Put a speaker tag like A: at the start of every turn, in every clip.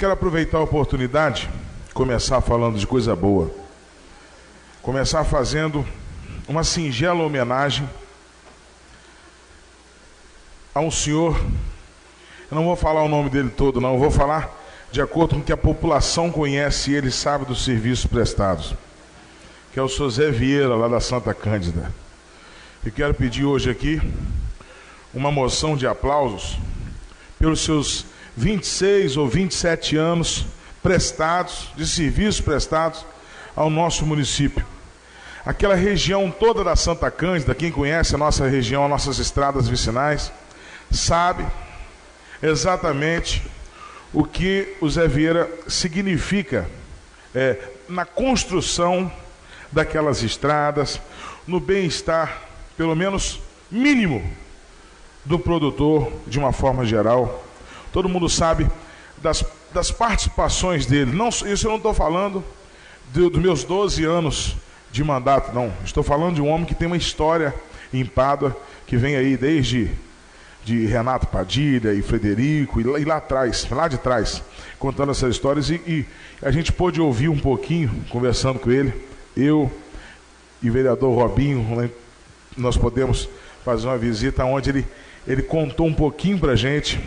A: quero aproveitar a oportunidade, começar falando de coisa boa. Começar fazendo uma singela homenagem a um senhor. Eu não vou falar o nome dele todo, não. Eu vou falar de acordo com o que a população conhece e ele sabe dos serviços prestados, que é o senhor Zé Vieira, lá da Santa Cândida. Eu quero pedir hoje aqui uma moção de aplausos pelos seus 26 ou 27 anos prestados, de serviços prestados ao nosso município. Aquela região toda da Santa Cândida, quem conhece a nossa região, as nossas estradas vicinais, sabe exatamente o que o Zé Vieira significa na construção daquelas estradas, no bem-estar, pelo menos mínimo, do produtor, de uma forma geral. Todo mundo sabe das participações dele. Não, isso eu não estou falando dos meus 12 anos de mandato, não. Estou falando de um homem que tem uma história em Pádua, que vem aí desde de Renato Padilha e Frederico, e lá de trás, contando essas histórias, e a gente pôde ouvir um pouquinho, conversando com ele, eu e o vereador Robinho, nós podemos fazer uma visita onde ele contou um pouquinho para a gente,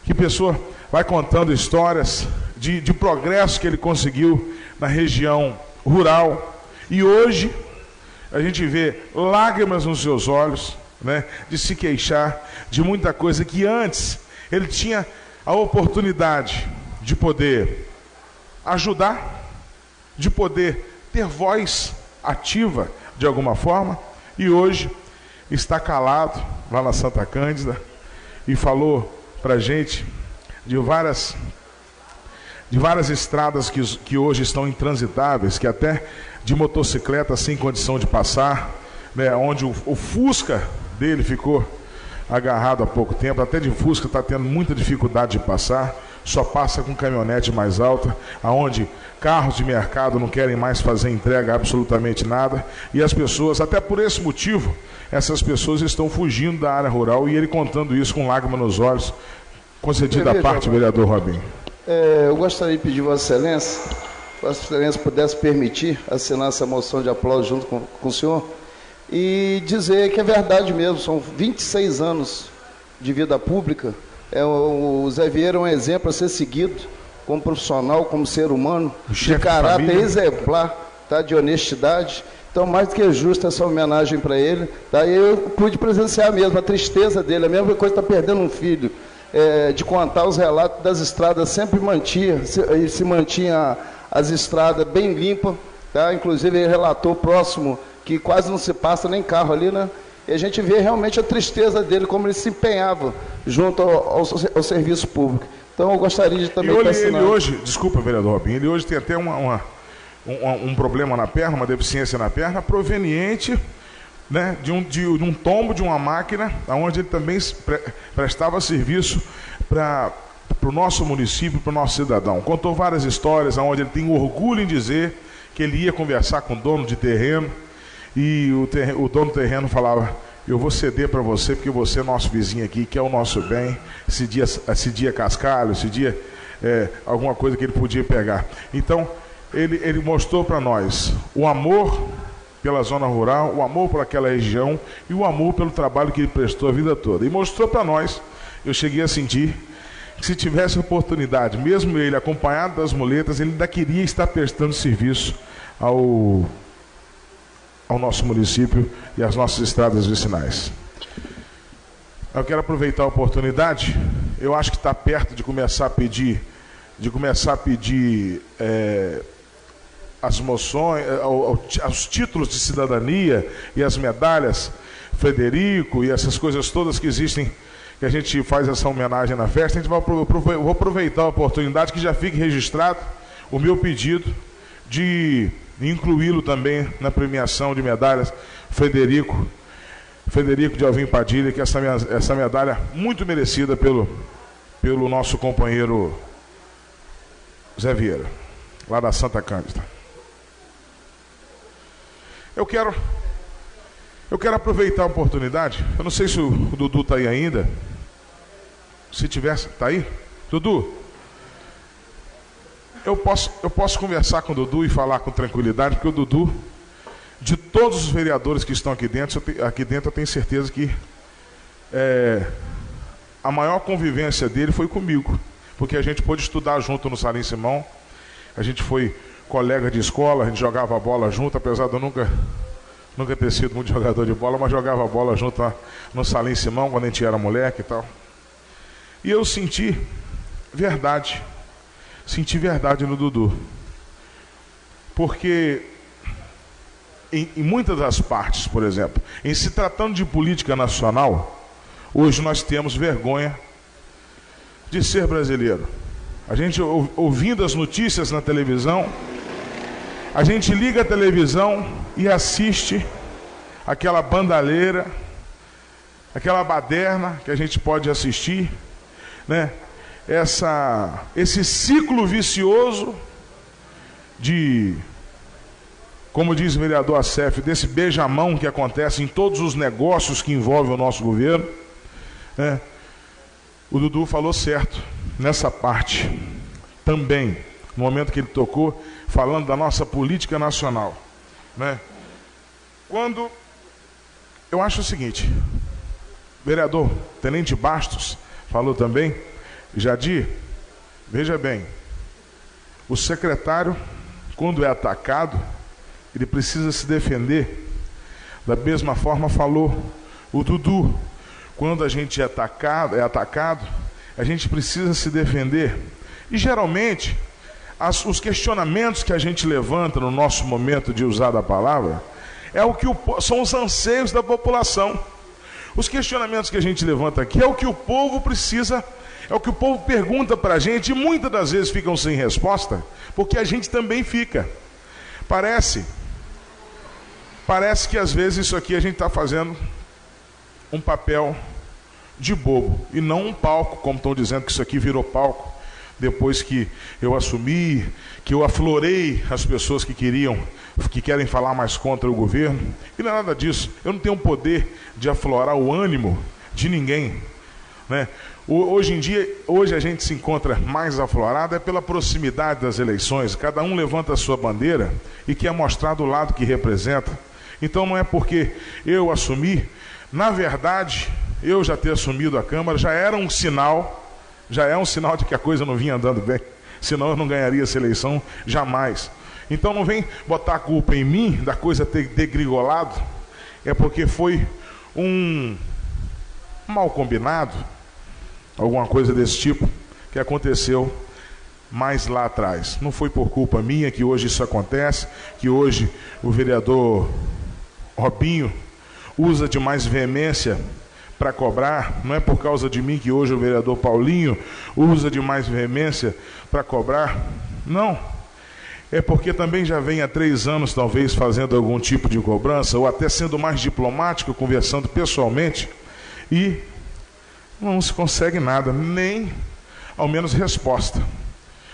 A: que pessoa vai contando histórias de progresso que ele conseguiu na região rural, e hoje a gente vê lágrimas nos seus olhos, né, de se queixar de muita coisa que antes ele tinha a oportunidade de poder ajudar, de poder ter voz ativa de alguma forma, e hoje está calado lá na Santa Cândida e falou pra gente de várias estradas que hoje estão intransitáveis, que até de motocicleta sem condição de passar, né, onde o Fusca dele ficou agarrado há pouco tempo, até de Fusca está tendo muita dificuldade de passar, só passa com caminhonete mais alta, aonde carros de mercado não querem mais fazer entrega absolutamente nada, e as pessoas, até por esse motivo, essas pessoas estão fugindo da área rural, e ele contando isso com lágrima nos olhos, concedida a parte, vereador Robinho.
B: Eu gostaria de pedir Vossa Excelência pudesse permitir assinar essa moção de aplauso junto com o senhor, e dizer que é verdade mesmo, são 26 anos de vida pública. O Zé Vieira é um exemplo a ser seguido como profissional, como ser humano, de caráter exemplar, tá, de honestidade. Então, mais do que justa essa homenagem para ele. Daí eu pude presenciar mesmo a tristeza dele, a mesma coisa, está perdendo um filho, de contar os relatos das estradas, sempre se mantinha as estradas bem limpas, tá? Inclusive ele relatou próximo que quase não se passa nem carro ali, né? E a gente vê realmente a tristeza dele, como ele se empenhava junto ao serviço público. Então eu gostaria de também...
A: Ele hoje, desculpa, vereador Robinho, ele hoje tem até um problema na perna, uma deficiência na perna, proveniente, né, de um tombo de uma máquina, onde ele também prestava serviço para o nosso município, para o nosso cidadão. Contou várias histórias, onde ele tem orgulho em dizer que ele ia conversar com o dono de terreno, e o dono do terreno falava: eu vou ceder para você, porque você é nosso vizinho aqui, que é o nosso bem, esse dia cascalho, esse dia alguma coisa que ele podia pegar. Então, ele mostrou para nós o amor pela zona rural, o amor por aquela região e o amor pelo trabalho que ele prestou a vida toda. E mostrou para nós, eu cheguei a sentir, que se tivesse oportunidade, mesmo ele acompanhado das muletas, ele ainda queria estar prestando serviço ao nosso município e às nossas estradas vicinais. Eu quero aproveitar a oportunidade, eu acho que está perto de começar a pedir as moções, os títulos de cidadania e as medalhas Frederico e essas coisas todas que existem, que a gente faz essa homenagem na festa. Vou aproveitar a oportunidade que já fique registrado o meu pedido de incluí-lo também na premiação de medalhas Frederico de Alvim Padilha, que essa medalha muito merecida pelo nosso companheiro Zé Vieira, lá da Santa Cândida. Eu quero aproveitar a oportunidade, eu não sei se o Dudu está aí ainda, se tivesse, está aí? Dudu, eu posso conversar com o Dudu e falar com tranquilidade, porque o Dudu, de todos os vereadores que estão aqui dentro eu tenho certeza que a maior convivência dele foi comigo, porque a gente pôde estudar junto no Salim Simão, a gente foi colega de escola, a gente jogava bola junto, apesar de eu nunca ter sido muito jogador de bola, mas jogava bola junto lá no Salim Simão, quando a gente era moleque e tal. E eu senti verdade no Dudu, porque em muitas das partes, por exemplo, em se tratando de política nacional, hoje nós temos vergonha de ser brasileiro. A gente ouvindo as notícias na televisão, a gente liga a televisão e assiste aquela bandalheira, aquela baderna que a gente pode assistir, né? Esse ciclo vicioso de, como diz o vereador Acef, desse beijamão que acontece em todos os negócios que envolvem o nosso governo, né? O Dudu falou certo nessa parte também, no momento que ele tocou, falando da nossa política nacional, né? Quando eu acho o seguinte, vereador Tenente Bastos falou também, Jadir, veja bem, o secretário, quando é atacado, ele precisa se defender. Da mesma forma falou o Dudu, quando a gente é atacado, a gente precisa se defender. E geralmente, os questionamentos que a gente levanta no nosso momento de usar da palavra, são os anseios da população. Os questionamentos que a gente levanta aqui é o que o povo precisa, é o que o povo pergunta para a gente, e muitas das vezes ficam sem resposta, porque a gente também fica. Parece que às vezes isso aqui a gente está fazendo um papel de bobo, e não um palco, como estão dizendo que isso aqui virou palco, depois que eu assumi, que eu aflorei as pessoas que querem falar mais contra o governo, e não é nada disso. Eu não tenho o poder de aflorar o ânimo de ninguém, né? Hoje a gente se encontra mais aflorado pela proximidade das eleições, cada um levanta a sua bandeira e quer mostrar do lado que representa. Então não é porque eu assumi, na verdade, eu já ter assumido a Câmara já é um sinal de que a coisa não vinha andando bem, senão eu não ganharia essa eleição jamais. Então não vem botar a culpa em mim da coisa ter degringolado, é porque foi um mal combinado, alguma coisa desse tipo, que aconteceu mais lá atrás. Não foi por culpa minha que hoje isso acontece, que hoje o vereador Robinho usa de mais veemência para cobrar, não é por causa de mim que hoje o vereador Paulinho usa de mais veemência para cobrar, não. É porque também já vem há 3 anos, talvez, fazendo algum tipo de cobrança, ou até sendo mais diplomático, conversando pessoalmente, e não se consegue nada, nem ao menos resposta.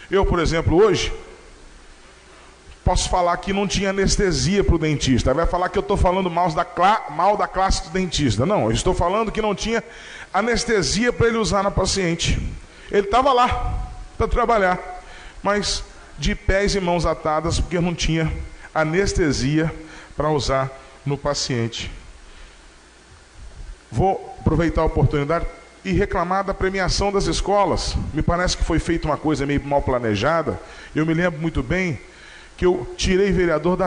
A: Eu, por exemplo, hoje, posso falar que não tinha anestesia para o dentista. Vai falar que eu estou falando mal da classe do dentista. Não, eu estou falando que não tinha anestesia para ele usar na paciente. Ele estava lá para trabalhar, mas de pés e mãos atadas, porque não tinha anestesia para usar no paciente. Vou aproveitar a oportunidade e reclamar da premiação das escolas. Me parece que foi feita uma coisa meio mal planejada. Eu me lembro muito bem que eu tirei vereador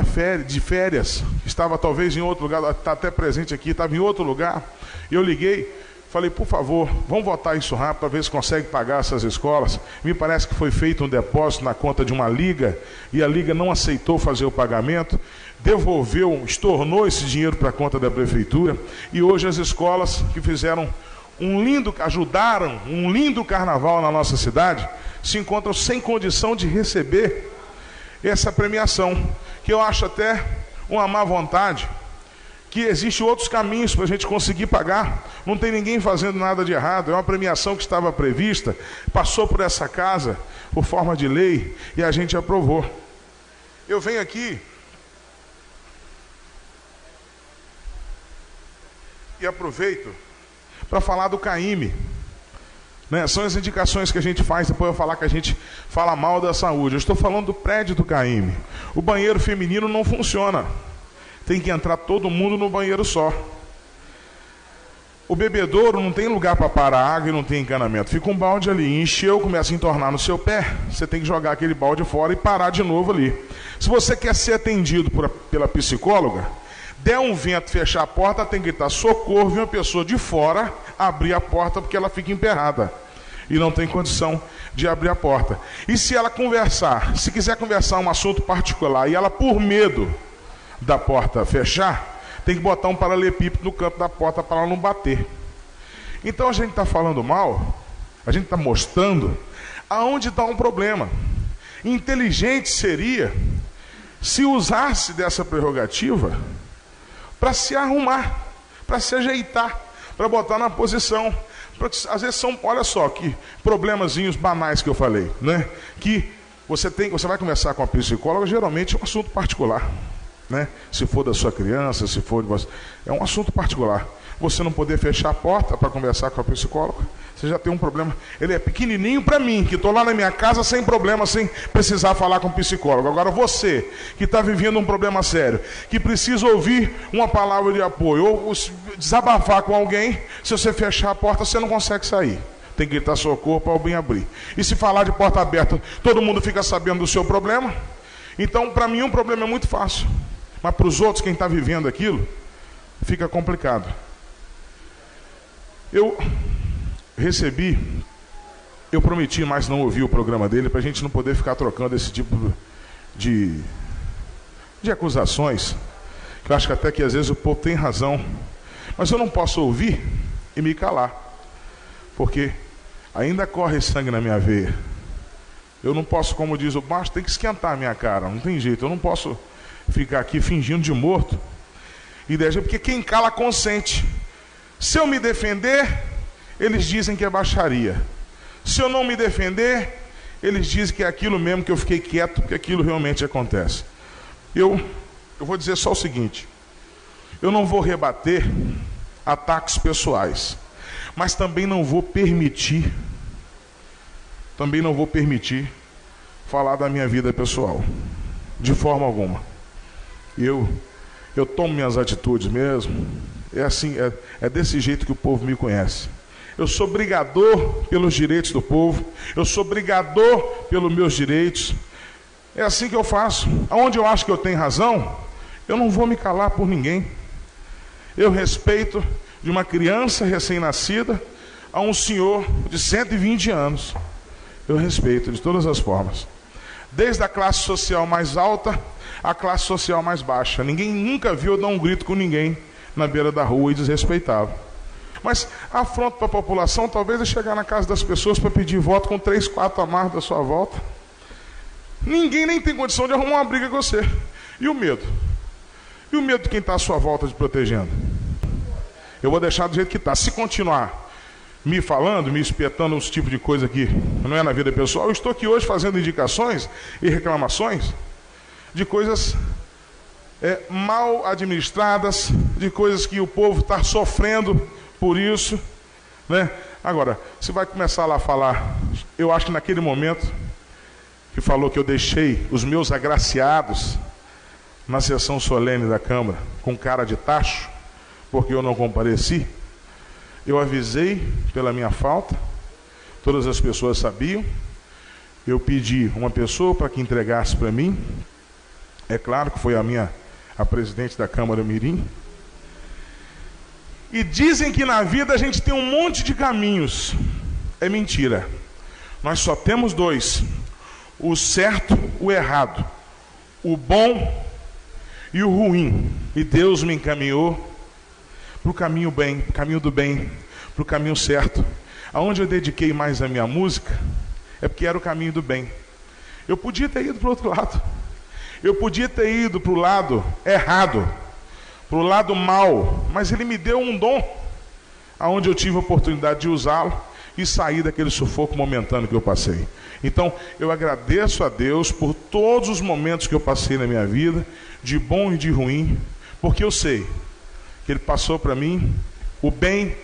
A: de férias, estava talvez em outro lugar, está até presente aqui, estava em outro lugar, e eu liguei, falei, por favor, vamos votar isso rápido, para ver se consegue pagar essas escolas. Me parece que foi feito um depósito na conta de uma liga, e a liga não aceitou fazer o pagamento, estornou esse dinheiro para a conta da prefeitura, e hoje as escolas que fizeram ajudaram um lindo carnaval na nossa cidade, se encontram sem condição de receber essa premiação, que eu acho até uma má vontade, que existem outros caminhos para a gente conseguir pagar, não tem ninguém fazendo nada de errado, é uma premiação que estava prevista, passou por essa casa, por forma de lei, e a gente aprovou. Eu venho aqui e aproveito para falar do CAIME. Né? São as indicações que a gente faz, depois eu falar que a gente fala mal da saúde. Eu estou falando do prédio do CAIME. O banheiro feminino não funciona. Tem que entrar todo mundo no banheiro só. O bebedouro não tem lugar para parar água e não tem encanamento. Fica um balde ali, encheu, começa a entornar no seu pé, você tem que jogar aquele balde fora e parar de novo ali. Se você quer ser atendido pela psicóloga, der um vento, fechar a porta, tem que gritar socorro, vem uma pessoa de fora abrir a porta porque ela fica emperrada e não tem condição de abrir a porta. E se ela conversar, se quiser conversar um assunto particular e ela por medo da porta fechar, tem que botar um paralelepípedo no canto da porta para ela não bater. Então a gente está falando mal, a gente está mostrando aonde está um problema. Inteligente seria se usasse dessa prerrogativa para se arrumar, para se ajeitar, para botar na posição. Às vezes são, olha só, que problemazinhos banais que eu falei, né? Que você vai conversar com a psicóloga, geralmente é um assunto particular. Né? Se for da sua criança, se for de você, é um assunto particular. Você não poder fechar a porta para conversar com a psicóloga, você já tem um problema. Ele é pequenininho para mim, que estou lá na minha casa sem problema, sem precisar falar com o psicólogo. Agora você, que está vivendo um problema sério, que precisa ouvir uma palavra de apoio, ou desabafar com alguém, se você fechar a porta, você não consegue sair. Tem que gritar socorro para alguém abrir. E se falar de porta aberta, todo mundo fica sabendo do seu problema. Então, para mim, um problema é muito fácil. Mas para os outros, quem está vivendo aquilo, fica complicado. Eu prometi mais não ouvir o programa dele, para a gente não poder ficar trocando esse tipo de acusações, que eu acho que até que às vezes o povo tem razão. Mas eu não posso ouvir e me calar, porque ainda corre sangue na minha veia. Eu não posso, como diz o baixo, tem que esquentar a minha cara, não tem jeito, eu não posso ficar aqui fingindo de morto, porque quem cala consente. Se eu me defender, eles dizem que é baixaria. Se eu não me defender, eles dizem que é aquilo mesmo, que eu fiquei quieto, porque aquilo realmente acontece. Eu vou dizer só o seguinte: eu não vou rebater ataques pessoais, mas também não vou permitir falar da minha vida pessoal, de forma alguma. Eu tomo minhas atitudes mesmo. É assim, é desse jeito que o povo me conhece. Eu sou brigador pelos direitos do povo. Eu sou brigador pelos meus direitos. É assim que eu faço. Aonde eu acho que eu tenho razão, eu não vou me calar por ninguém. Eu respeito de uma criança recém-nascida a um senhor de 120 anos. Eu respeito de todas as formas. Desde a classe social mais alta à classe social mais baixa. Ninguém nunca viu eu dar um grito com ninguém na beira da rua e desrespeitava. Mas afronto para a população talvez é chegar na casa das pessoas para pedir voto com 3, 4 amarros da sua volta. Ninguém nem tem condição de arrumar uma briga com você. E o medo? E o medo de quem está à sua volta te protegendo? Eu vou deixar do jeito que está. Se continuar me falando, me espetando uns tipos de coisa que não é na vida pessoal, eu estou aqui hoje fazendo indicações e reclamações de coisas mal administradas, de coisas que o povo está sofrendo por isso, né? Agora, você vai começar lá a falar, eu acho que naquele momento que falou que eu deixei os meus agraciados na sessão solene da Câmara com cara de tacho, porque eu não compareci, eu avisei pela minha falta, todas as pessoas sabiam, eu pedi uma pessoa para que entregasse para mim, é claro que foi a presidente da Câmara Mirim. E dizem que na vida a gente tem um monte de caminhos. É mentira. Nós só temos 2: o certo, o errado, o bom e o ruim. E Deus me encaminhou para o caminho do bem, para o caminho certo. Aonde eu dediquei mais a minha música é porque era o caminho do bem. Eu podia ter ido para o outro lado. Eu podia ter ido para o lado errado, para o lado mal, mas Ele me deu um dom, aonde eu tive a oportunidade de usá-lo e sair daquele sufoco momentâneo que eu passei. Então, eu agradeço a Deus por todos os momentos que eu passei na minha vida, de bom e de ruim, porque eu sei que Ele passou para mim, o bem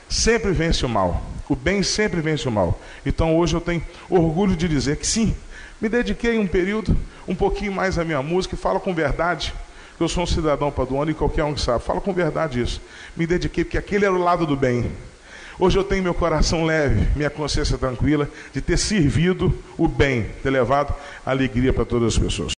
A: sempre vence o mal. O bem sempre vence o mal. Então hoje eu tenho orgulho de dizer que sim, me dediquei um período, um pouquinho mais à minha música, e falo com verdade. Eu sou um cidadão paduano e qualquer um que sabe, falo com verdade isso. Me dediquei porque aquele era o lado do bem. Hoje eu tenho meu coração leve, minha consciência tranquila de ter servido o bem, ter levado alegria para todas as pessoas.